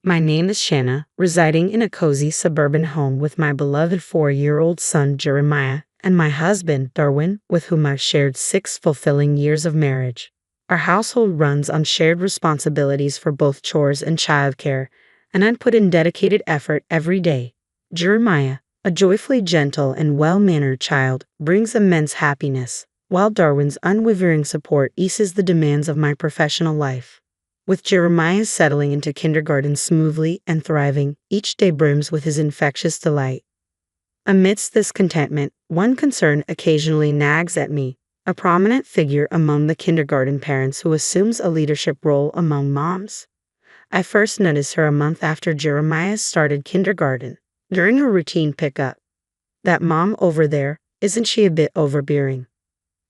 My name is Shanna, residing in a cozy suburban home with my beloved 4-year-old son Jeremiah and my husband Darwin, with whom I've shared 6 fulfilling years of marriage. Our household runs on shared responsibilities for both chores and childcare, and I put in dedicated effort every day. Jeremiah, a joyfully gentle and well-mannered child, brings immense happiness, while Darwin's unwavering support eases the demands of my professional life. With Jeremiah settling into kindergarten smoothly and thriving, each day brims with his infectious delight. Amidst this contentment, one concern occasionally nags at me, a prominent figure among the kindergarten parents who assumes a leadership role among moms. I first noticed her a month after Jeremiah started kindergarten. During her routine pickup, "That mom over there, isn't she a bit overbearing?"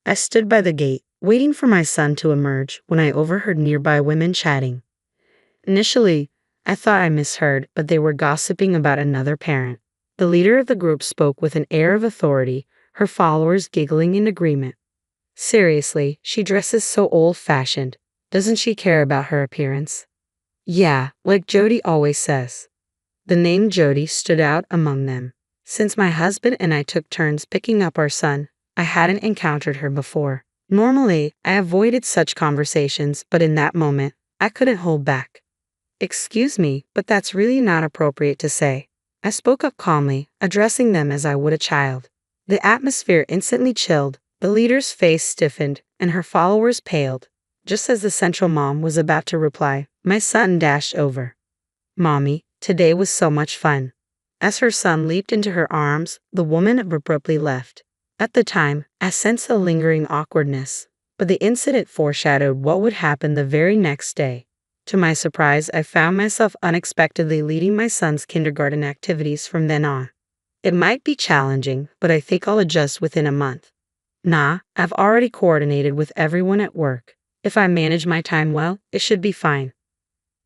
I stood by the gate, waiting for my son to emerge when I overheard nearby women chatting. Initially, I thought I misheard, but they were gossiping about another parent. The leader of the group spoke with an air of authority, her followers giggling in agreement. "Seriously, she dresses so old-fashioned. Doesn't she care about her appearance?" "Yeah, like Jody always says." The name Jody stood out among them. Since my husband and I took turns picking up our son, I hadn't encountered her before. Normally, I avoided such conversations, but in that moment, I couldn't hold back. "Excuse me, but that's really not appropriate to say." I spoke up calmly, addressing them as I would a child. The atmosphere instantly chilled, the leader's face stiffened, and her followers paled. Just as the central mom was about to reply, my son dashed over. "Mommy, today was so much fun." As her son leaped into her arms, the woman abruptly left. At the time, I sensed a lingering awkwardness, but the incident foreshadowed what would happen the very next day. To my surprise, I found myself unexpectedly leading my son's kindergarten activities from then on. It might be challenging, but I think I'll adjust within a month. Nah, I've already coordinated with everyone at work. If I manage my time well, it should be fine.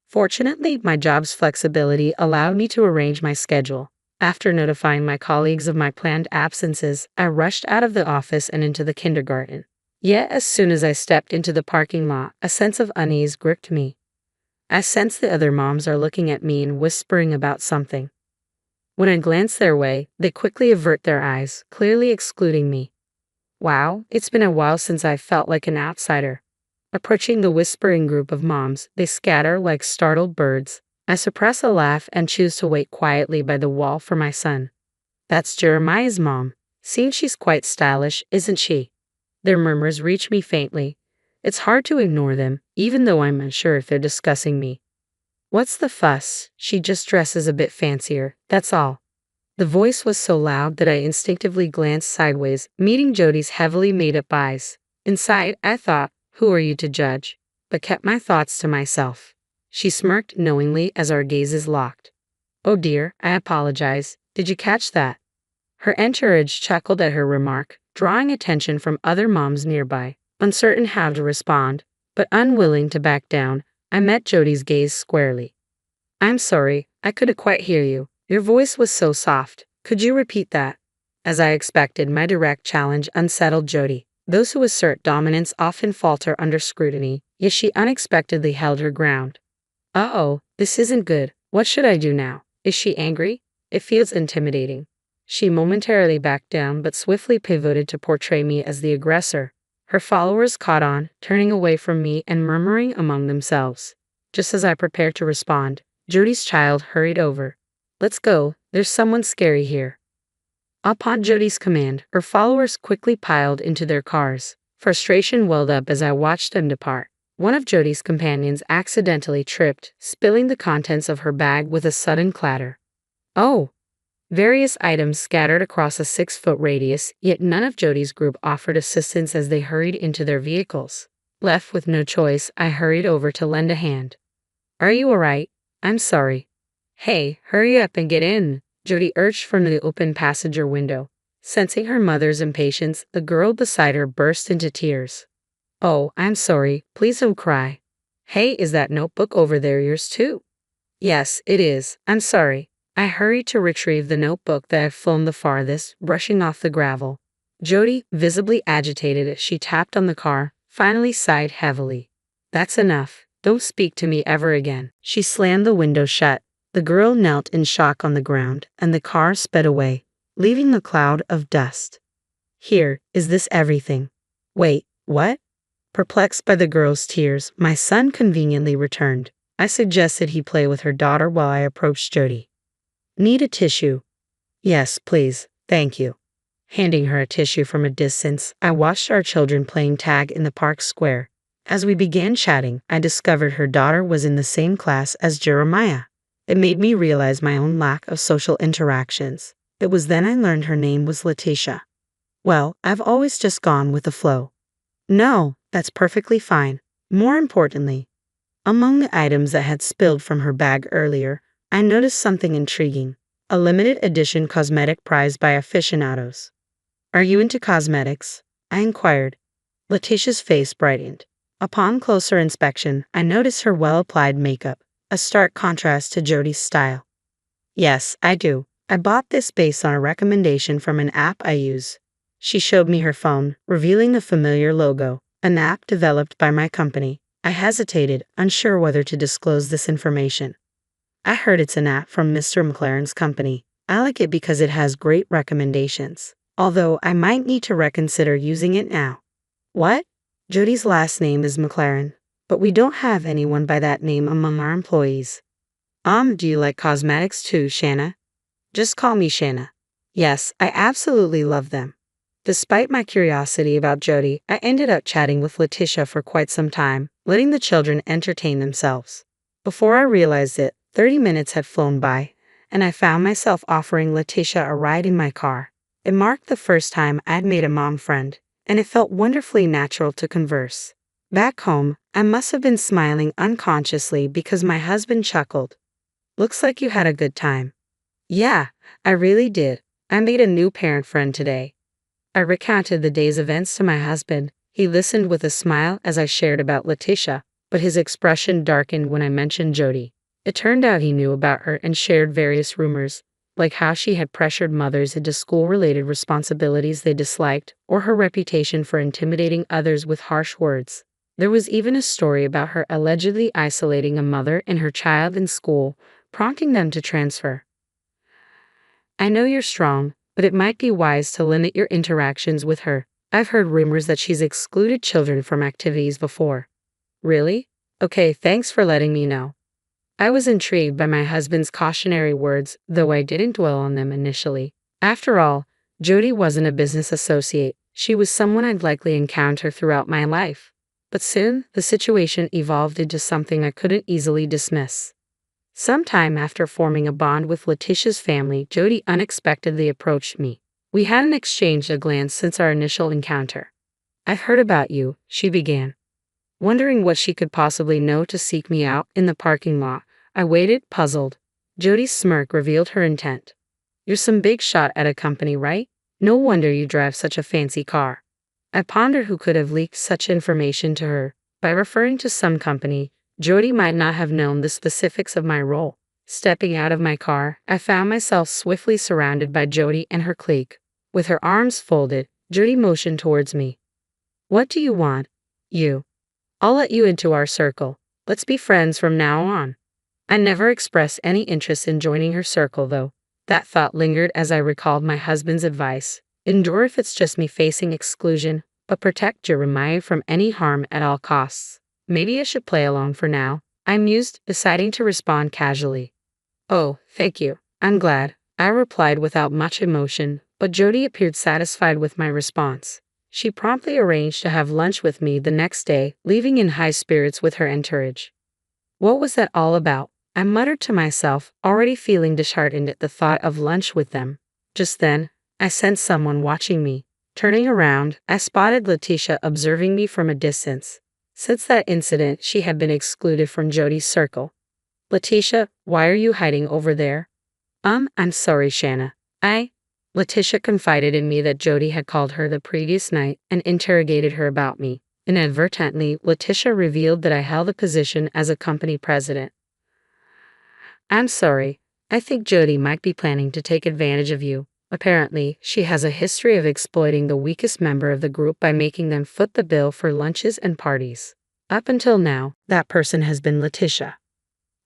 Fortunately, my job's flexibility allowed me to arrange my schedule. After notifying my colleagues of my planned absences, I rushed out of the office and into the kindergarten. Yet as soon as I stepped into the parking lot, a sense of unease gripped me. I sense the other moms are looking at me and whispering about something. When I glance their way, they quickly avert their eyes, clearly excluding me. Wow, it's been a while since I felt like an outsider. Approaching the whispering group of moms, they scatter like startled birds. I suppress a laugh and choose to wait quietly by the wall for my son. "That's Jeremiah's mom. Seems she's quite stylish, isn't she?" Their murmurs reach me faintly. It's hard to ignore them, even though I'm unsure if they're discussing me. "What's the fuss? She just dresses a bit fancier, that's all." The voice was so loud that I instinctively glanced sideways, meeting Jody's heavily made-up eyes. Inside, I thought, "Who are you to judge?" but kept my thoughts to myself. She smirked knowingly as our gazes locked. "Oh dear, I apologize. Did you catch that?" Her entourage chuckled at her remark, drawing attention from other moms nearby. Uncertain how to respond, but unwilling to back down, I met Jody's gaze squarely. "I'm sorry, I couldn't quite hear you. Your voice was so soft. Could you repeat that?" As I expected, my direct challenge unsettled Jody. Those who assert dominance often falter under scrutiny, yet she unexpectedly held her ground. "Uh-oh, this isn't good. What should I do now? Is she angry? It feels intimidating." She momentarily backed down but swiftly pivoted to portray me as the aggressor. Her followers caught on, turning away from me and murmuring among themselves. Just as I prepared to respond, Jody's child hurried over. "Let's go, there's someone scary here." Upon Jody's command, her followers quickly piled into their cars. Frustration welled up as I watched them depart. One of Jody's companions accidentally tripped, spilling the contents of her bag with a sudden clatter. "Oh!" Various items scattered across a 6-foot radius, yet none of Jody's group offered assistance as they hurried into their vehicles. Left with no choice, I hurried over to lend a hand. "Are you alright? I'm sorry." "Hey, hurry up and get in," Jody urged from the open passenger window. Sensing her mother's impatience, the girl beside her burst into tears. "Oh, I'm sorry. Please don't cry." "Hey, is that notebook over there yours too?" "Yes, it is. I'm sorry." I hurried to retrieve the notebook that had flown the farthest, brushing off the gravel. Jody, visibly agitated as she tapped on the car, finally sighed heavily. "That's enough. Don't speak to me ever again. She slammed the window shut. The girl knelt in shock on the ground, and the car sped away, leaving a cloud of dust. Here, is this everything? Wait, what? Perplexed by the girl's tears, my son conveniently returned. I suggested he play with her daughter while I approached Jody. Need a tissue? Yes, please, thank you. Handing her a tissue from a distance, I watched our children playing tag in the park square. As we began chatting, I discovered her daughter was in the same class as Jeremiah. It made me realize my own lack of social interactions. It was then I learned her name was Letitia. Well, I've always just gone with the flow. No, that's perfectly fine. More importantly, among the items that had spilled from her bag earlier, I noticed something intriguing. A limited edition cosmetic prized by aficionados. Are you into cosmetics? I inquired. Letitia's face brightened. Upon closer inspection, I noticed her well-applied makeup, a stark contrast to Jody's style. Yes, I do. I bought this based on a recommendation from an app I use. She showed me her phone, revealing the familiar logo, an app developed by my company. I hesitated, unsure whether to disclose this information. I heard it's an app from Mr. McLaren's company. I like it because it has great recommendations, although I might need to reconsider using it now. What? Jody's last name is McLaren, but we don't have anyone by that name among our employees. Do you like cosmetics too, Shanna? Just call me Shanna. Yes, I absolutely love them. Despite my curiosity about Jody, I ended up chatting with Letitia for quite some time, letting the children entertain themselves. Before I realized it, 30 minutes had flown by, and I found myself offering Letitia a ride in my car. It marked the first time I'd made a mom friend, and it felt wonderfully natural to converse. Back home, I must have been smiling unconsciously because my husband chuckled. Looks like you had a good time. Yeah, I really did. I made a new parent friend today. I recounted the day's events to my husband. He listened with a smile as I shared about Letitia, but his expression darkened when I mentioned Jody. It turned out he knew about her and shared various rumors, like how she had pressured mothers into school-related responsibilities they disliked, or her reputation for intimidating others with harsh words. There was even a story about her allegedly isolating a mother and her child in school, prompting them to transfer. I know you're strong, but it might be wise to limit your interactions with her. I've heard rumors that she's excluded children from activities before. Really? Okay, thanks for letting me know. I was intrigued by my husband's cautionary words, though I didn't dwell on them initially. After all, Jody wasn't a business associate. She was someone I'd likely encounter throughout my life. But soon, the situation evolved into something I couldn't easily dismiss. Sometime after forming a bond with Letitia's family, Jody unexpectedly approached me. We hadn't exchanged a glance since our initial encounter. I've heard about you, she began. Wondering what she could possibly know to seek me out in the parking lot, I waited, puzzled. Jody's smirk revealed her intent. You're some big shot at a company, right? No wonder you drive such a fancy car. I pondered who could have leaked such information to her. By referring to some company, Jody might not have known the specifics of my role. Stepping out of my car, I found myself swiftly surrounded by Jody and her clique. With her arms folded, Jody motioned towards me. What do you want? You. I'll let you into our circle. Let's be friends from now on. I never expressed any interest in joining her circle, though. That thought lingered as I recalled my husband's advice. Endure if it's just me facing exclusion, but protect Jeremiah from any harm at all costs. Maybe I should play along for now, I mused, deciding to respond casually. Oh, thank you. I'm glad, I replied without much emotion, but Jody appeared satisfied with my response. She promptly arranged to have lunch with me the next day, leaving in high spirits with her entourage. What was that all about? I muttered to myself, already feeling disheartened at the thought of lunch with them. Just then, I sensed someone watching me. Turning around, I spotted Letitia observing me from a distance. Since that incident, she had been excluded from Jody's circle. Letitia, why are you hiding over there? I'm sorry, Shanna. Letitia confided in me that Jody had called her the previous night and interrogated her about me. Inadvertently, Letitia revealed that I held a position as a company president. I'm sorry. I think Jody might be planning to take advantage of you. Apparently, she has a history of exploiting the weakest member of the group by making them foot the bill for lunches and parties. Up until now, that person has been Letitia.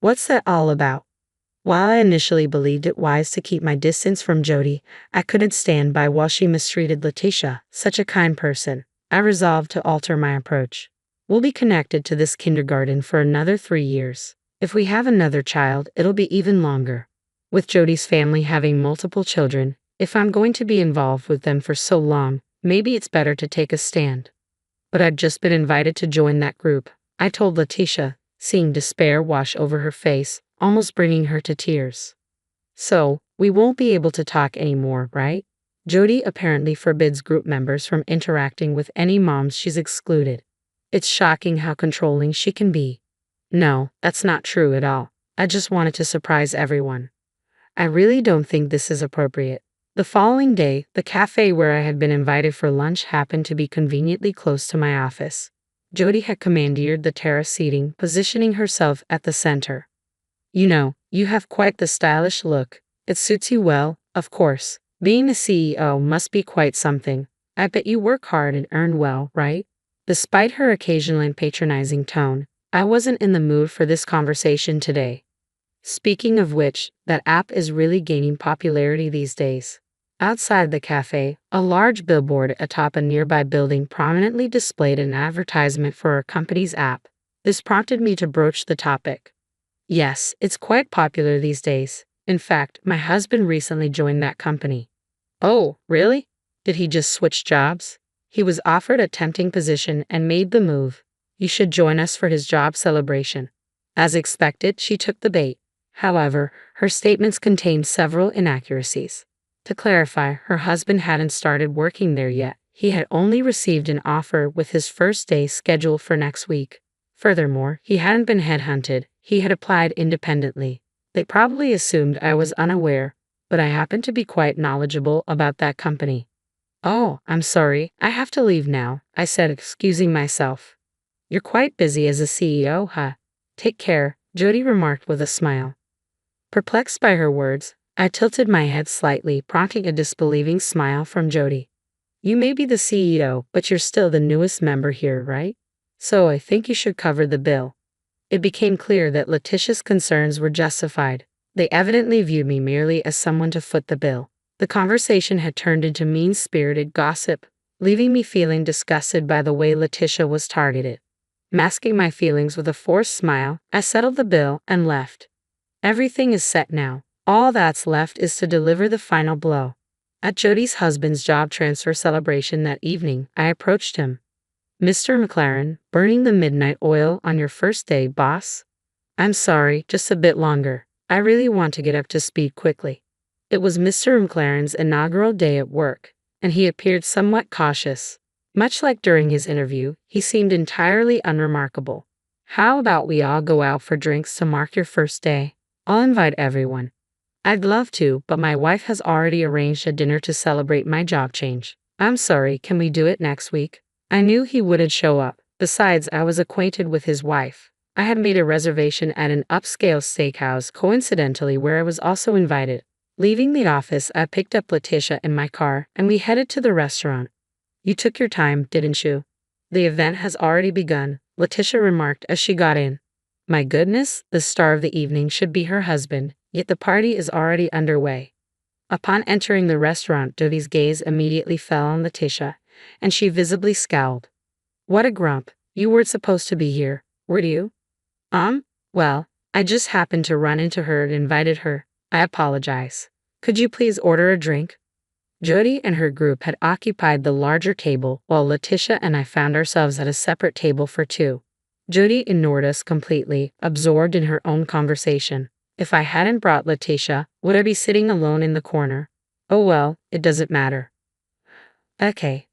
What's that all about? While I initially believed it wise to keep my distance from Jody, I couldn't stand by while she mistreated Letitia, such a kind person. I resolved to alter my approach. We'll be connected to this kindergarten for another 3 years. If we have another child, it'll be even longer. With Jody's family having multiple children, if I'm going to be involved with them for so long, maybe it's better to take a stand. But I'd just been invited to join that group, I told Letitia, seeing despair wash over her face, almost bringing her to tears. So, we won't be able to talk anymore, right? Jody apparently forbids group members from interacting with any moms she's excluded. It's shocking how controlling she can be. No, that's not true at all. I just wanted to surprise everyone. I really don't think this is appropriate. The following day, the cafe where I had been invited for lunch happened to be conveniently close to my office. Jody had commandeered the terrace seating, positioning herself at the center. You know, you have quite the stylish look. It suits you well, of course. Being a CEO must be quite something. I bet you work hard and earn well, right? Despite her occasional patronizing tone, I wasn't in the mood for this conversation today. Speaking of which, that app is really gaining popularity these days. Outside the cafe, a large billboard atop a nearby building prominently displayed an advertisement for our company's app. This prompted me to broach the topic. Yes, it's quite popular these days. In fact, my husband recently joined that company. Oh, really? Did he just switch jobs? He was offered a tempting position and made the move. You should join us for his job celebration. As expected, she took the bait. However, her statements contained several inaccuracies. To clarify, her husband hadn't started working there yet. He had only received an offer with his first day scheduled for next week. Furthermore, he hadn't been headhunted. He had applied independently. They probably assumed I was unaware, but I happen to be quite knowledgeable about that company. Oh, I'm sorry, I have to leave now, I said, excusing myself. You're quite busy as a CEO, huh? Take care, Jody remarked with a smile. Perplexed by her words, I tilted my head slightly, prompting a disbelieving smile from Jody. You may be the CEO, but you're still the newest member here, right? So I think you should cover the bill. It became clear that Letitia's concerns were justified. They evidently viewed me merely as someone to foot the bill. The conversation had turned into mean-spirited gossip, leaving me feeling disgusted by the way Letitia was targeted. Masking my feelings with a forced smile, I settled the bill and left. Everything is set now. All that's left is to deliver the final blow. At Jody's husband's job transfer celebration that evening, I approached him. Mr. McLaren, burning the midnight oil on your first day, boss? I'm sorry, just a bit longer. I really want to get up to speed quickly. It was Mr. McLaren's inaugural day at work, and he appeared somewhat cautious. Much like during his interview, he seemed entirely unremarkable. How about we all go out for drinks to mark your first day? I'll invite everyone. I'd love to, but my wife has already arranged a dinner to celebrate my job change. I'm sorry, can we do it next week? I knew he wouldn't show up. Besides, I was acquainted with his wife. I had made a reservation at an upscale steakhouse, coincidentally, where I was also invited. Leaving the office, I picked up Letitia in my car, and we headed to the restaurant. You took your time, didn't you? The event has already begun, Letitia remarked as she got in. My goodness, the star of the evening should be her husband, yet the party is already underway. Upon entering the restaurant, Jody's gaze immediately fell on Letitia, and she visibly scowled. What a grump. You weren't supposed to be here, were you? Well, I just happened to run into her and invited her. I apologize. Could you please order a drink? Jody and her group had occupied the larger table, while Letitia and I found ourselves at a separate table for two. Jody ignored us completely, absorbed in her own conversation. If I hadn't brought Letitia, would I be sitting alone in the corner? Oh well, it doesn't matter. Okay.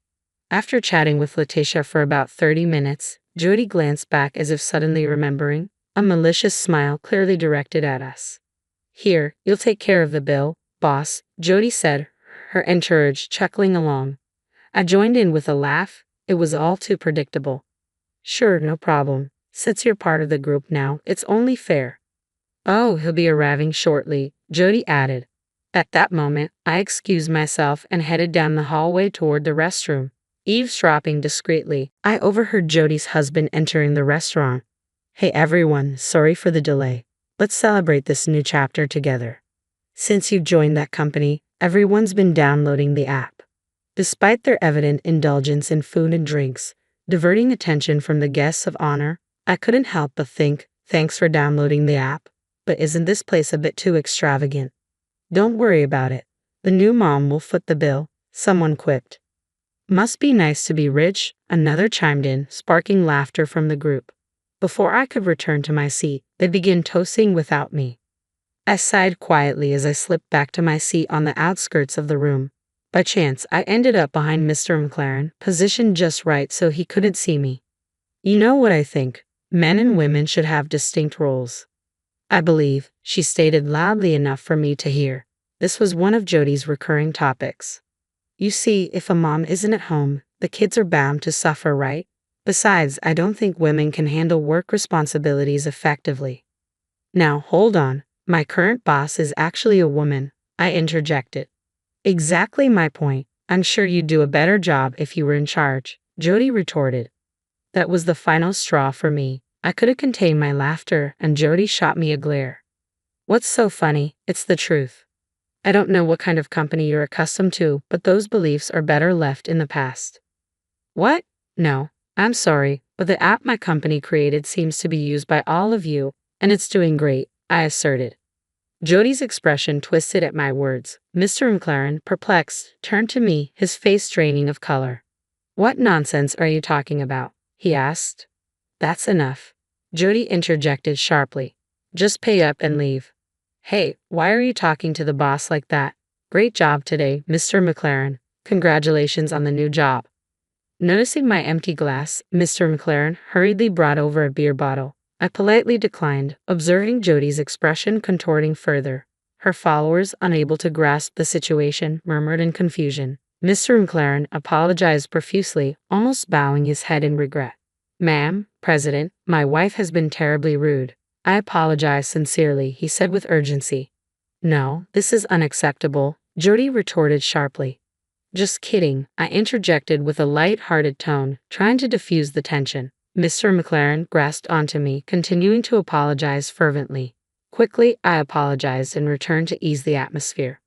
After chatting with Letitia for about 30 minutes, Jody glanced back as if suddenly remembering, a malicious smile clearly directed at us. Here, you'll take care of the bill, boss, Jody said, her entourage chuckling along. I joined in with a laugh. It was all too predictable. Sure, no problem. Since you're part of the group now, it's only fair. Oh, he'll be arriving shortly, Jody added. At that moment, I excused myself and headed down the hallway toward the restroom. Eavesdropping discreetly, I overheard Jody's husband entering the restaurant. Hey everyone, sorry for the delay. Let's celebrate this new chapter together. Since you've joined that company, everyone's been downloading the app. Despite their evident indulgence in food and drinks, diverting attention from the guests of honor, I couldn't help but think, thanks for downloading the app, but isn't this place a bit too extravagant? Don't worry about it. The new mom will foot the bill, someone quipped. Must be nice to be rich, another chimed in, sparking laughter from the group. Before I could return to my seat, they began toasting without me. I sighed quietly as I slipped back to my seat on the outskirts of the room. By chance, I ended up behind Mr. McLaren, positioned just right so he couldn't see me. You know what I think? Men and women should have distinct roles. I believe, she stated loudly enough for me to hear. This was one of Jody's recurring topics. You see, if a mom isn't at home, the kids are bound to suffer, right? Besides, I don't think women can handle work responsibilities effectively. Now, hold on. My current boss is actually a woman, I interjected. Exactly my point. I'm sure you'd do a better job if you were in charge, Jody retorted. That was the final straw for me. I couldn't contain my laughter, and Jody shot me a glare. What's so funny? It's the truth. I don't know what kind of company you're accustomed to, but those beliefs are better left in the past. What? No, I'm sorry, but the app my company created seems to be used by all of you, and it's doing great, I asserted. Jody's expression twisted at my words. Mr. McLaren, perplexed, turned to me, his face draining of color. What nonsense are you talking about? He asked. That's enough. Jody interjected sharply. Just pay up and leave. Hey, why are you talking to the boss like that? Great job today, Mr. McLaren. Congratulations on the new job. Noticing my empty glass, Mr. McLaren hurriedly brought over a beer bottle. I politely declined, observing Jody's expression contorting further. Her followers, unable to grasp the situation, murmured in confusion. Mr. McLaren apologized profusely, almost bowing his head in regret. Ma'am, President, my wife has been terribly rude. I apologize sincerely, he said with urgency. No, this is unacceptable, Jody retorted sharply. Just kidding, I interjected with a light-hearted tone, trying to diffuse the tension. Mr. McLaren grasped onto me, continuing to apologize fervently. Quickly, I apologized and returned to ease the atmosphere.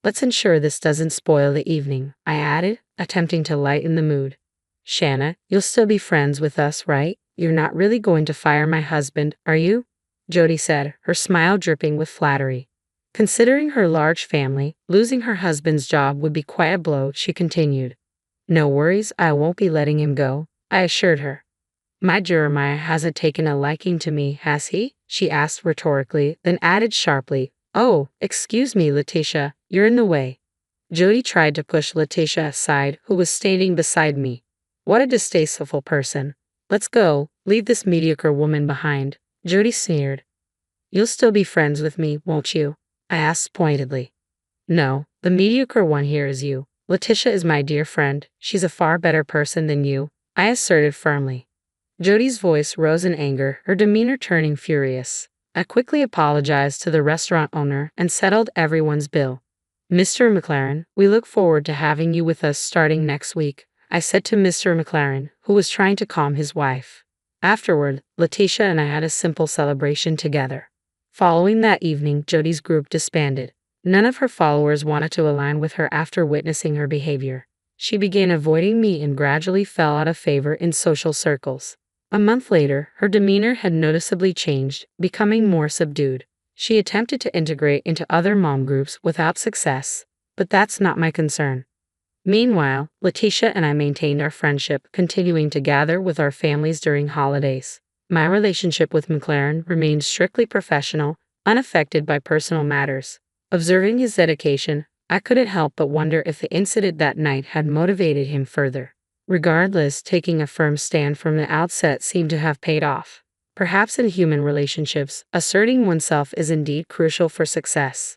Let's ensure this doesn't spoil the evening, I added, attempting to lighten the mood. Shanna, you'll still be friends with us, right? You're not really going to fire my husband, are you? Jody said, her smile dripping with flattery. Considering her large family, losing her husband's job would be quite a blow, she continued. No worries, I won't be letting him go, I assured her. My Jeremiah hasn't taken a liking to me, has he? She asked rhetorically, then added sharply, Oh, excuse me, Letitia, you're in the way. Jody tried to push Letitia aside, who was standing beside me. What a distasteful person. Let's go, leave this mediocre woman behind, Jody sneered. You'll still be friends with me, won't you? I asked pointedly. No, the mediocre one here is you. Letitia is my dear friend. She's a far better person than you, I asserted firmly. Jody's voice rose in anger, her demeanor turning furious. I quickly apologized to the restaurant owner and settled everyone's bill. Mr. McLaren, we look forward to having you with us starting next week, I said to Mr. McLaren, who was trying to calm his wife. Afterward, Letitia and I had a simple celebration together. Following that evening, Jody's group disbanded. None of her followers wanted to align with her after witnessing her behavior. She began avoiding me and gradually fell out of favor in social circles. A month later, her demeanor had noticeably changed, becoming more subdued. She attempted to integrate into other mom groups without success, but that's not my concern. Meanwhile, Letitia and I maintained our friendship, continuing to gather with our families during holidays. My relationship with McLaren remained strictly professional, unaffected by personal matters. Observing his dedication, I couldn't help but wonder if the incident that night had motivated him further. Regardless, taking a firm stand from the outset seemed to have paid off. Perhaps in human relationships, asserting oneself is indeed crucial for success.